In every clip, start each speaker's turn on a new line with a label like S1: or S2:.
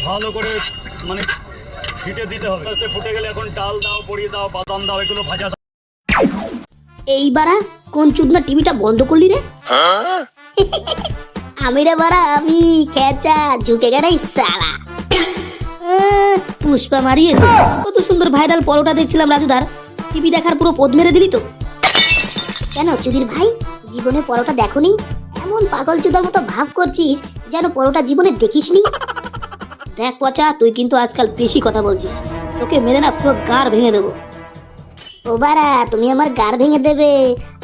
S1: ভালো করে মানে ফিটে দিতে হবে। ফুটে গেলে এখন ডাল দাও, পরিয়ে দাও, বাদাম দাও, এগুলো ভাজা দাও।
S2: এইবারা কোন চুদনা টিভিটা বন্ধ করলি রে? আমি রে বাড়া, আমি খেচা ঝুঁকে গেলে সালা পুষ্পা মারিয়েছে। কত সুন্দর ভাইরাল পরোটা দেখছিলাম রাজুদার, টিভি দেখার পুরো পদ মেরে দিলি তো। কেন চুদির ভাই, জীবনে পরোটা দেখোনি? এমন পাগল চুদার মতো ভাব করছিস যেন পরোটা জীবনে দেখিসনি। দেখ পচা, তুই কিন্তু আজকাল বেশি কথা বলছিস, তোকে মেরে না পুরো গাড় ভেঙে দেবো। ও বাড়া, তুমি আমার গাড় ভেঙে দেবে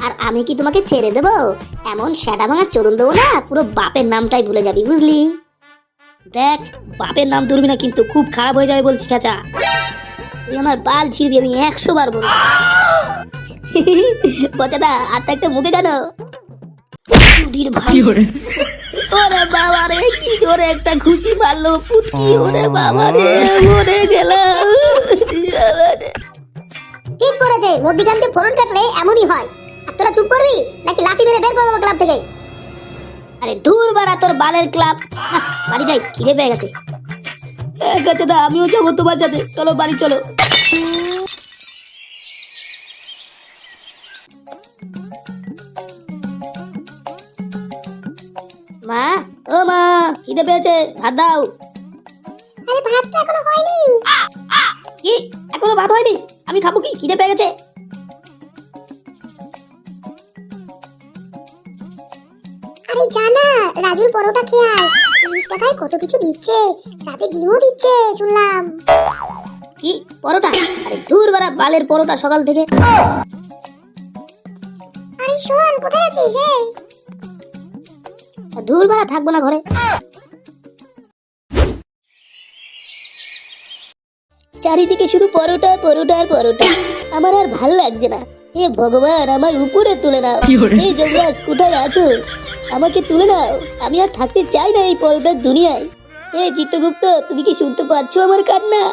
S2: আর আমি কি তোমাকে ছেড়ে দেবো? এমন সেটা ভাঙা চোদন দেবো না, পুরো বাপের নামটাই ভুলে যাবি, বুঝলি? দেখ, বাপের নাম ধরবি না কিন্তু খুব খারাপ হয়ে যাবে বলছি চাচা। তুই আমার বাল ছিড়বি, আমি 100 বার বলবো। বচাদা, আটটা একটা মুখে কেন? ভাই, ওরে বাবা রে, কি জোরে একটা ঘুষি মারলো পুটকি। ওরে বাবা রে, মরে গেলাম।
S3: ঠিক করেছে, মধ্যিখান থেকে ফোড়ন কাটলে এমনই হয়। আর তোরা চুপ করবি নাকি লাঠি মেরে বের করে দেবো ক্লাব থেকে?
S2: আরে দূর বাড়া তোর বালের ক্লাব, বাড়ি যাই, খিদে পেয়ে গেছে। দা, আমিও যাবো তোমার সাথে, চলো বাড়ি চলো। মা, ও মা, খিদে পেয়েছে, ভাত দাও।
S3: আরে ভাতটা এখনো হয়নি।
S2: কি এখনো ভাত হয়নি? আমি খাবো কি, খিদে পেয়ে গেছে।
S3: আরে জানা, রাজুর পরোটা খেয়ে আয়। 30 টাকায় কত কিছু দিচ্ছে, সাথে ডিমও দিচ্ছে শুনলাম।
S2: কি পরোটা? আরে দূর বাড়া বালের পরোটা সকাল থেকে।
S3: আরে শোন, কোথায় আছিস?
S2: দূর বাড়া, থাকবো না ঘরে। চারিদিকে শুধু পরোটা পরোটা আর পরোটা, আমার আর ভাল লাগছে না। হে ভগবান, আমার উপরে তুলে নাও। এই যমরাজ কোথায় আছো? আমাকে তুলে নাও, আমি আর থাকতে চাই না এই পরোটার দুনিয়ায়। হে চিত্রগুপ্ত, তুমি কি শুনতে পাচ্ছ আমার কান্না?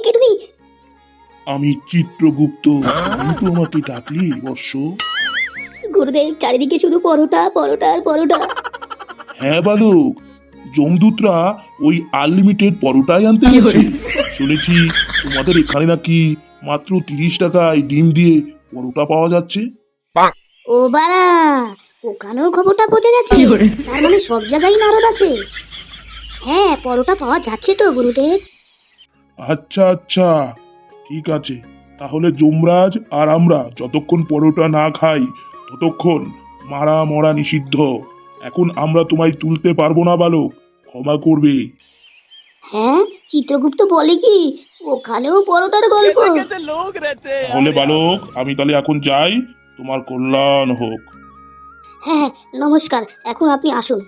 S2: কে তুমি?
S4: আমি চিত্রগুপ্ত। আমি তো আমাকে ডাকলি বর্ষ?
S2: গুরুদেব, চারিদিকে শুধু পরোটা পরোটা আর পরোটা।
S4: হ্যাঁ বালক, যমদূতরা ওই আনলিমিটেড পরোটাই আনতে গেছে। শুনেছি তোমাদের এখানে নাকি মাত্র 30 টাকায় ডিম দিয়ে পরোটা পাওয়া যাচ্ছে।
S2: ও বাড়া, ওখানেও খবরটা পৌঁছে গেছে। তার মানে সব জায়গায় নারদ আছে। হ্যাঁ, পরোটা পাওয়া যাচ্ছে তো গুরুদেব।
S4: আচ্ছা আচ্ছা, ঠিক আছে। তাহলে যমরাজ আর আমরা যতক্ষণ পরোটা না খাই ততক্ষণ মারা মরা নিষিদ্ধ। এখন আমরা তোমায় তুলতে পারবো না বালক, ক্ষমা করবে।
S2: হ্যাঁ, চিত্রগুপ্ত বলে কি ওখানেও পরোটার গল্প?
S4: তাহলে বালক, আমি তাহলে এখন যাই, তোমার কল্যাণ হোক।
S2: হ্যাঁ, নমস্কার, এখন আপনি আসুন।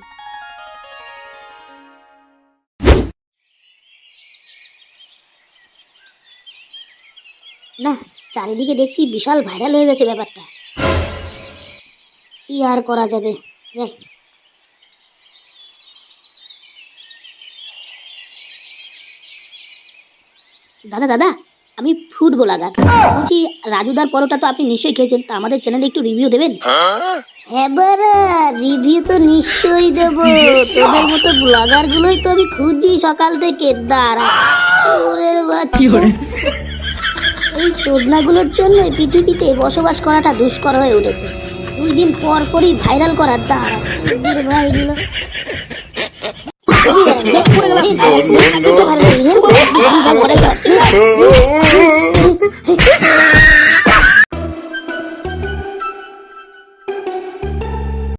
S2: না, চারিদিকে দেখছি বিশাল ভাইরাল হয়ে গেছে ব্যাপারটা। কি আর করা যাবে, যাই। দাদা দাদা, আমি ফুড ব্লগার বলছি। রাজুদার পরোটা তো আপনি নিশ্চয়ই খেয়েছেন, তা আমাদের চ্যানেলে একটু রিভিউ দেবেন? হ্যাঁ বারা, রিভিউ তো নিশ্চয়ই দেবো। তোদের মতো ব্লগার গুলোই তো আমি খুঁজছি সকাল থেকে। দাঁড়া, ওরে বাচ্চা, এই চোদনাগুলোর জন্য পৃথিবীতে বসবাস করাটা দুষ্কর হয়ে উঠেছে। 2 দিন পর পরই ভাইরাল করার। দাঁড়া, ভাইগুলো
S3: No, no, no, no, no, no, no, no, no, no, no, no, no, no, no,